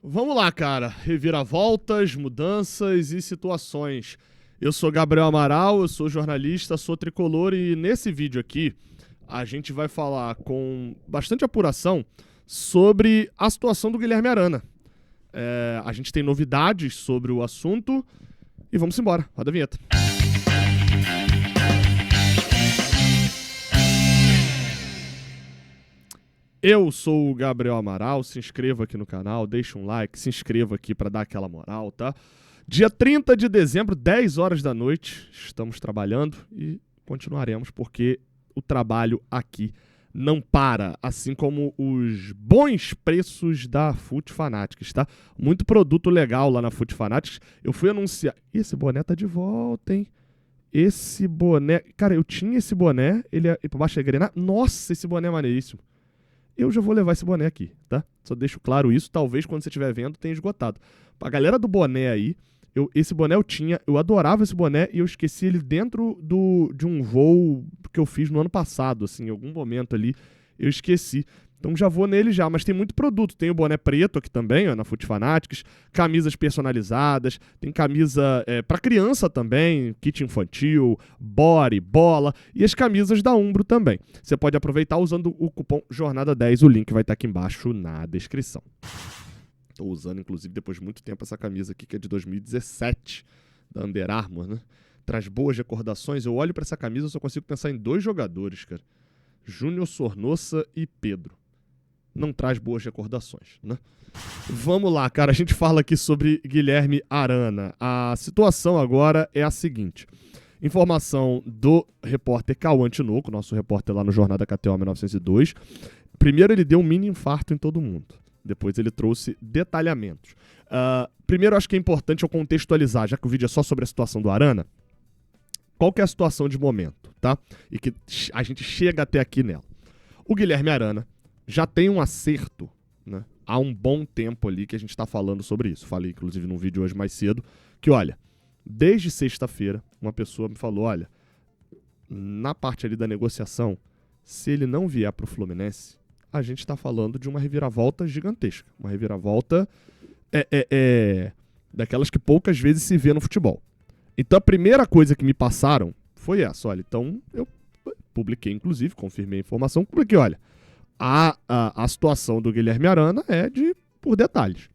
Vamos lá, cara. Reviravoltas, mudanças e situações. Eu sou Gabriel Amaral, eu sou jornalista, sou tricolor e nesse vídeo aqui a gente vai falar com bastante apuração sobre a situação do Guilherme Arana. A gente tem novidades sobre o assunto e vamos embora. Roda a vinheta. Eu sou o Gabriel Amaral, se inscreva aqui no canal, deixa um like, se inscreva aqui para dar aquela moral, tá? Dia 30 de dezembro, 10 horas da noite, estamos trabalhando e continuaremos porque o trabalho aqui não para, assim como os bons preços da Fut Fanatics, tá? Muito produto legal lá na Fut Fanatics. Eu fui anunciar... Esse boné tá de volta, hein? Esse boné... Cara, eu tinha esse boné, ele é por baixo da engrenagem. Nossa, esse boné é maneiríssimo. Eu já vou levar esse boné aqui, tá? Só deixo claro isso, talvez quando você estiver vendo tenha esgotado. Pra galera do boné aí, esse boné eu adorava esse boné e eu esqueci ele dentro de um voo que eu fiz no ano passado, assim, em algum momento ali eu esqueci. Então já vou nele já, mas tem muito produto. Tem o boné preto aqui também, ó, na Fut Fanatics, camisas personalizadas, tem camisa pra criança também, kit infantil, body, bola e as camisas da Umbro também. Você pode aproveitar usando o cupom Jornada10, o link vai estar aqui embaixo na descrição. Estou usando, inclusive, depois de muito tempo essa camisa aqui, que é de 2017, da Under Armour, né? Traz boas recordações. Eu olho pra essa camisa e só consigo pensar em dois jogadores, cara. Júnior Sornosa e Pedro. Não traz boas recordações, né? Vamos lá, cara. A gente fala aqui sobre Guilherme Arana. A situação agora é a seguinte. Informação do repórter Cauã Tinoco, nosso repórter lá no Jornada KTO 1902. Primeiro ele deu um mini infarto em todo mundo. Depois ele trouxe detalhamentos. Primeiro acho que é importante eu contextualizar, já que o vídeo é só sobre a situação do Arana. Qual que é a situação de momento, tá? E que a gente chega até aqui nela. O Guilherme Arana já tem um acerto, né? Há um bom tempo ali que a gente está falando sobre isso. Falei, inclusive, num vídeo hoje mais cedo, que, olha, desde sexta-feira, uma pessoa me falou, olha, na parte ali da negociação, se ele não vier para o Fluminense, a gente está falando de uma reviravolta gigantesca. Uma reviravolta daquelas que poucas vezes se vê no futebol. Então, a primeira coisa que me passaram foi essa, olha, então eu publiquei, inclusive, confirmei a informação, publiquei, olha, a situação do Guilherme Arana é por detalhes.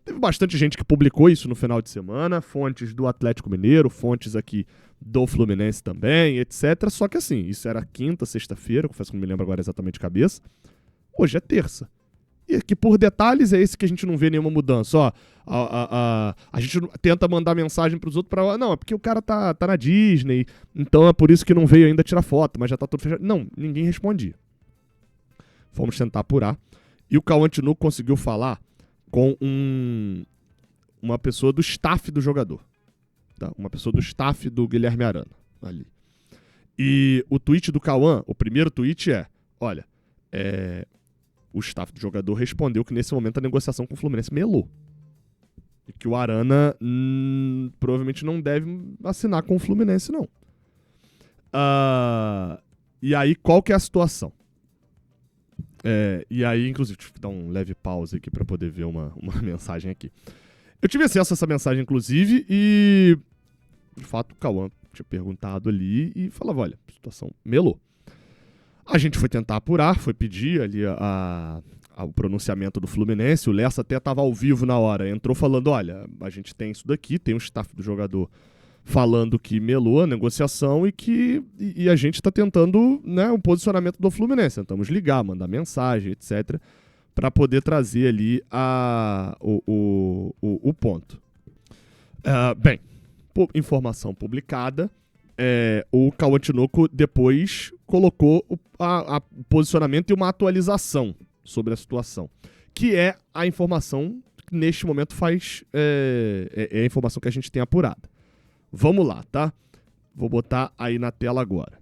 Teve bastante gente que publicou isso no final de semana, fontes do Atlético Mineiro, fontes aqui do Fluminense também, etc. Só que assim, isso era quinta, sexta-feira, confesso que não me lembro agora exatamente de cabeça. Hoje é terça. E aqui por detalhes é esse que a gente não vê nenhuma mudança. Ó, a gente tenta mandar mensagem pros outros pra... Não, é porque o cara tá na Disney, então é por isso que não veio ainda tirar foto, mas já tá tudo fechado. Não, ninguém respondia. Fomos tentar apurar. E o Cauã Tinoco conseguiu falar com uma pessoa do staff do jogador. Tá? Uma pessoa do staff do Guilherme Arana. Ali. E o tweet do Cauã, o primeiro tweet é... Olha, o staff do jogador respondeu que nesse momento a negociação com o Fluminense melou. E que o Arana provavelmente não deve assinar com o Fluminense, não. E aí, qual que é a situação? E aí, inclusive, tive que dar um leve pause aqui para poder ver uma mensagem aqui. Eu tive acesso a essa mensagem, inclusive, e de fato o Cauã tinha perguntado ali e falava, olha, a situação melou. A gente foi tentar apurar, foi pedir ali o pronunciamento do Fluminense, o Lessa até estava ao vivo na hora, entrou falando, olha, a gente tem isso daqui, tem o staff do jogador falando que melou a negociação e a gente está tentando, né, o posicionamento do Fluminense. Tentamos ligar, mandar mensagem, etc., para poder trazer ali o ponto. Bem, informação publicada, o Cauã Tinoco depois colocou o posicionamento e uma atualização sobre a situação, que é a informação que neste momento é a informação que a gente tem apurada. Vamos lá, tá? Vou botar aí na tela agora.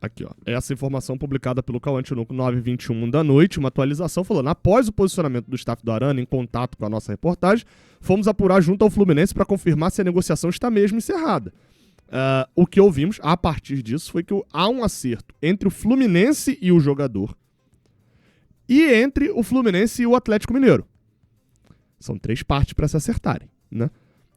Aqui, ó. Essa informação publicada pelo Cauã Tinoco 9h21 da noite, uma atualização falando, após o posicionamento do staff do Arana em contato com a nossa reportagem, fomos apurar junto ao Fluminense para confirmar se a negociação está mesmo encerrada. O que ouvimos a partir disso foi que há um acerto entre o Fluminense e o jogador e entre o Fluminense e o Atlético Mineiro. São 3 partes para se acertarem, né?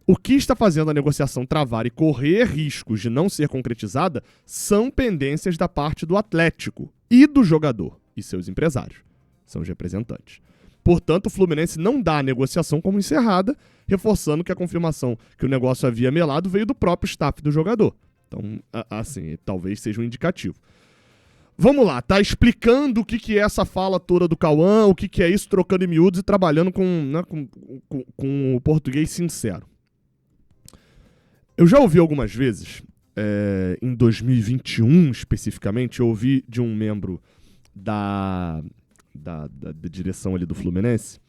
O que está fazendo a negociação travar e correr riscos de não ser concretizada são pendências da parte do Atlético e do jogador e seus empresários, são os representantes. Portanto, o Fluminense não dá a negociação como encerrada, reforçando que a confirmação que o negócio havia melado veio do próprio staff do jogador. Então, assim, talvez seja um indicativo. Vamos lá, tá explicando o que é essa fala toda do Cauã, o que é isso, trocando em miúdos e trabalhando com o português sincero. Eu já ouvi algumas vezes, em 2021 especificamente, eu ouvi de um membro da direção ali do Fluminense,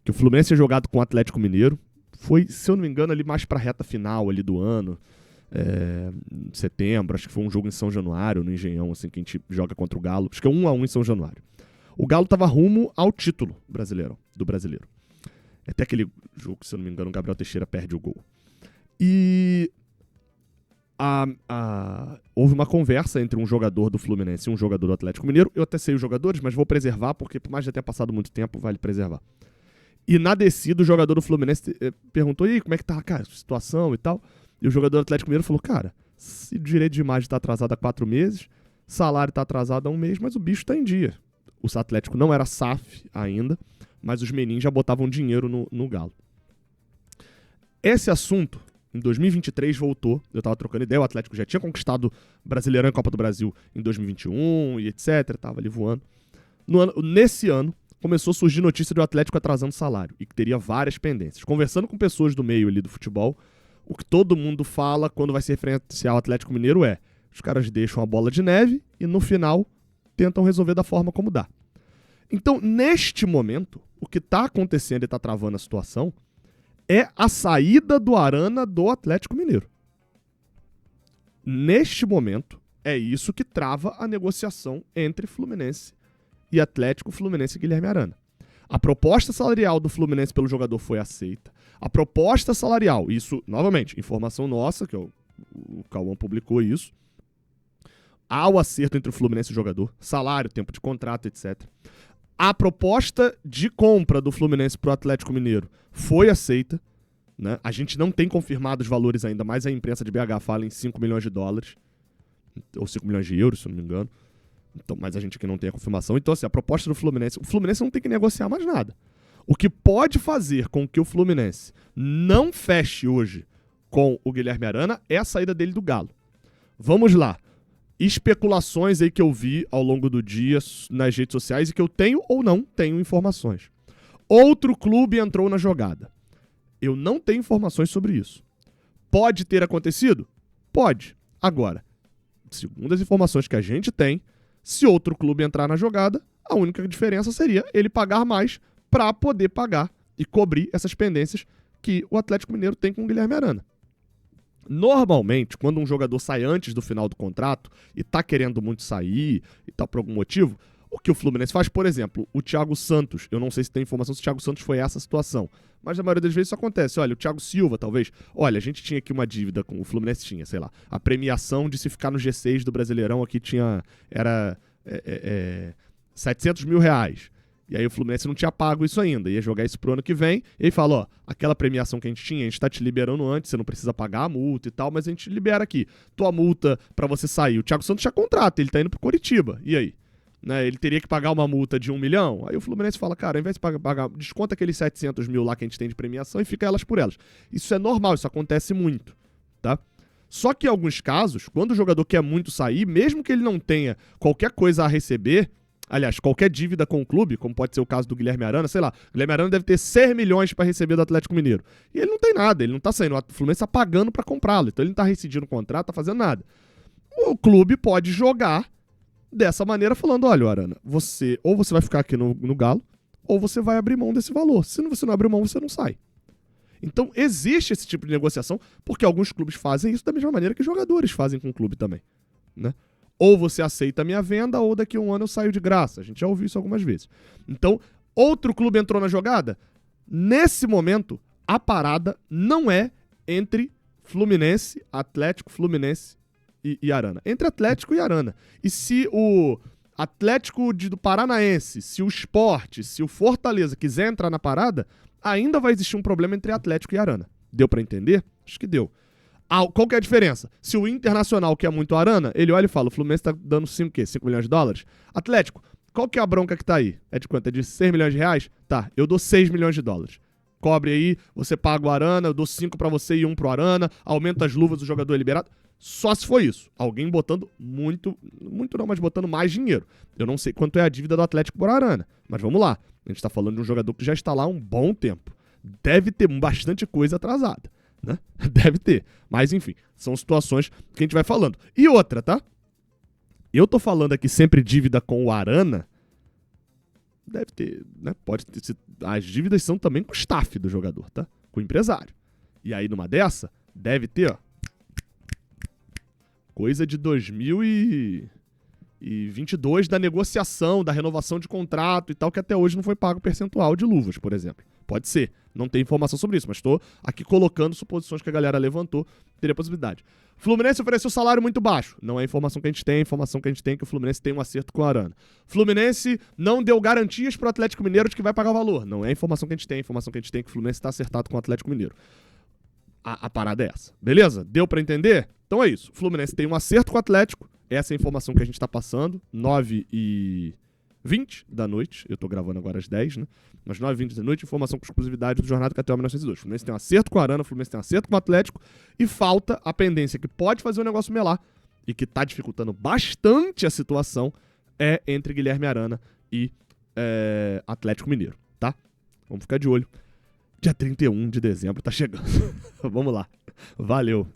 que o Fluminense é jogado com o Atlético Mineiro. Foi, se eu não me engano, ali mais pra reta final ali do ano, setembro, acho que foi um jogo em São Januário, no Engenhão, assim, que a gente joga contra o Galo. Acho que é 1-1 em São Januário. O Galo tava rumo ao título do brasileiro. Até aquele jogo, se eu não me engano, o Gabriel Teixeira perde o gol. E houve uma conversa entre um jogador do Fluminense e um jogador do Atlético Mineiro. Eu até sei os jogadores, mas vou preservar, porque por mais de já ter passado muito tempo, vale preservar. E na descida, o jogador do Fluminense perguntou, e aí, como é que tá, cara, a situação e tal? E o jogador do Atlético Mineiro falou, cara, se o direito de imagem tá atrasado há 4 meses, salário tá atrasado há 1 mês, mas o bicho tá em dia. O Atlético não era SAF ainda, mas os meninos já botavam dinheiro no Galo. Esse assunto, em 2023, voltou. Eu tava trocando ideia, o Atlético já tinha conquistado Brasileirão e Copa do Brasil em 2021 e etc, tava ali voando. Nesse ano, começou a surgir notícia do Atlético atrasando salário e que teria várias pendências. Conversando com pessoas do meio ali do futebol, o que todo mundo fala quando vai se referenciar ao Atlético Mineiro é: os caras deixam a bola de neve e no final tentam resolver da forma como dá. Então, neste momento, o que está acontecendo e está travando a situação é a saída do Arana do Atlético Mineiro. Neste momento, é isso que trava a negociação entre Fluminense e Atlético, Fluminense e Guilherme Arana. A proposta salarial do Fluminense pelo jogador foi aceita. A proposta salarial, isso, novamente, informação nossa, que o Cauã publicou isso, há o acerto entre o Fluminense e o jogador, salário, tempo de contrato, etc. A proposta de compra do Fluminense para o Atlético Mineiro foi aceita, né? A gente não tem confirmado os valores ainda, mas a imprensa de BH fala em 5 milhões de dólares, ou 5 milhões de euros, se eu não me engano. Então, mas a gente aqui não tem a confirmação. Então, assim, a proposta do Fluminense... O Fluminense não tem que negociar mais nada. O que pode fazer com que o Fluminense não feche hoje com o Guilherme Arana é a saída dele do Galo. Vamos lá. Especulações aí que eu vi ao longo do dia nas redes sociais e que eu tenho ou não tenho informações. Outro clube entrou na jogada. Eu não tenho informações sobre isso. Pode ter acontecido? Pode. Agora, segundo as informações que a gente tem, se outro clube entrar na jogada, a única diferença seria ele pagar mais para poder pagar e cobrir essas pendências que o Atlético Mineiro tem com o Guilherme Arana. Normalmente, quando um jogador sai antes do final do contrato e tá querendo muito sair e tal por algum motivo, o que o Fluminense faz, por exemplo, o Thiago Santos, eu não sei se tem informação se o Thiago Santos foi essa situação, mas na maioria das vezes isso acontece. Olha, o Thiago Silva, talvez, olha, a gente tinha aqui uma dívida com o Fluminense, tinha, sei lá, a premiação de se ficar no G6 do Brasileirão aqui era 700 mil reais. E aí o Fluminense não tinha pago isso ainda, ia jogar isso pro ano que vem, e aí fala, ó, aquela premiação que a gente tinha, a gente tá te liberando antes, você não precisa pagar a multa e tal, mas a gente libera aqui. Tua multa pra você sair. O Thiago Santos já contrata, ele tá indo pro Coritiba, e aí? Né, ele teria que pagar uma multa de 1 milhão, aí o Fluminense fala, cara, ao invés de pagar, desconta aqueles 700 mil lá que a gente tem de premiação e fica elas por elas. Isso é normal, isso acontece muito, tá? Só que em alguns casos, quando o jogador quer muito sair, mesmo que ele não tenha qualquer coisa a receber, aliás, qualquer dívida com o clube, como pode ser o caso do Guilherme Arana, sei lá, o Guilherme Arana deve ter 6 milhões para receber do Atlético Mineiro. E ele não tem nada, ele não tá saindo, o Fluminense tá pagando para comprá-lo, então ele não tá rescindindo o contrato, tá fazendo nada. O clube pode jogar dessa maneira, falando, olha, Arana, você vai ficar aqui no Galo, ou você vai abrir mão desse valor. Se você não abrir mão, você não sai. Então, existe esse tipo de negociação, porque alguns clubes fazem isso da mesma maneira que jogadores fazem com o clube também, né? Ou você aceita a minha venda, ou daqui a 1 ano eu saio de graça. A gente já ouviu isso algumas vezes. Então, outro clube entrou na jogada? Nesse momento, a parada não é entre Fluminense, Atlético, Fluminense e Arana. Entre Atlético e Arana. E se o Atlético do Paranaense, se o Sport, se o Fortaleza quiser entrar na parada, ainda vai existir um problema entre Atlético e Arana. Deu pra entender? Acho que deu. Qual que é a diferença? Se o Internacional quer muito Arana, ele olha e fala, o Fluminense tá dando 5 milhões de dólares? Atlético, qual que é a bronca que tá aí? É de quanto? É de 6 milhões de reais? Tá, eu dou 6 milhões de dólares. Cobre aí, você paga o Arana, eu dou 5 pra você e 1 pro Arana, aumenta as luvas do jogador liberado. Só se for isso. Alguém botando muito não, mas botando mais dinheiro. Eu não sei quanto é a dívida do Atlético por Arana, mas vamos lá. A gente tá falando de um jogador que já está lá há um bom tempo. Deve ter bastante coisa atrasada, né? Deve ter. Mas enfim, são situações que a gente vai falando. E outra, tá? Eu tô falando aqui sempre dívida com o Arana. Deve ter, né? Pode ter. As dívidas são também com o staff do jogador, tá? Com o empresário. E aí, numa dessa, deve ter, ó, coisa de 2022 da negociação, da renovação de contrato e tal, que até hoje não foi pago percentual de luvas, por exemplo. Pode ser. Não tem informação sobre isso, mas estou aqui colocando suposições que a galera levantou. Teria possibilidade. Fluminense ofereceu salário muito baixo. Não é a informação que a gente tem. A informação que a gente tem é que o Fluminense tem um acerto com o Arana. Fluminense não deu garantias para o Atlético Mineiro de que vai pagar o valor. Não é a informação que a gente tem. A informação que a gente tem é que o Fluminense está acertado com o Atlético Mineiro. A parada é essa. Beleza? Deu para entender? Então é isso. O Fluminense tem um acerto com o Atlético. Essa é a informação que a gente está passando. 9h20 da noite. Eu tô gravando agora às 10, né? Mas 9h20 da noite, informação com exclusividade do Jornada Catel 1902. O Fluminense tem um acerto com o Arana, o Fluminense tem um acerto com o Atlético e falta a pendência que pode fazer o negócio melar e que tá dificultando bastante a situação é entre Guilherme Arana e Atlético Mineiro, tá? Vamos ficar de olho. Dia 31 de dezembro tá chegando. Vamos lá. Valeu.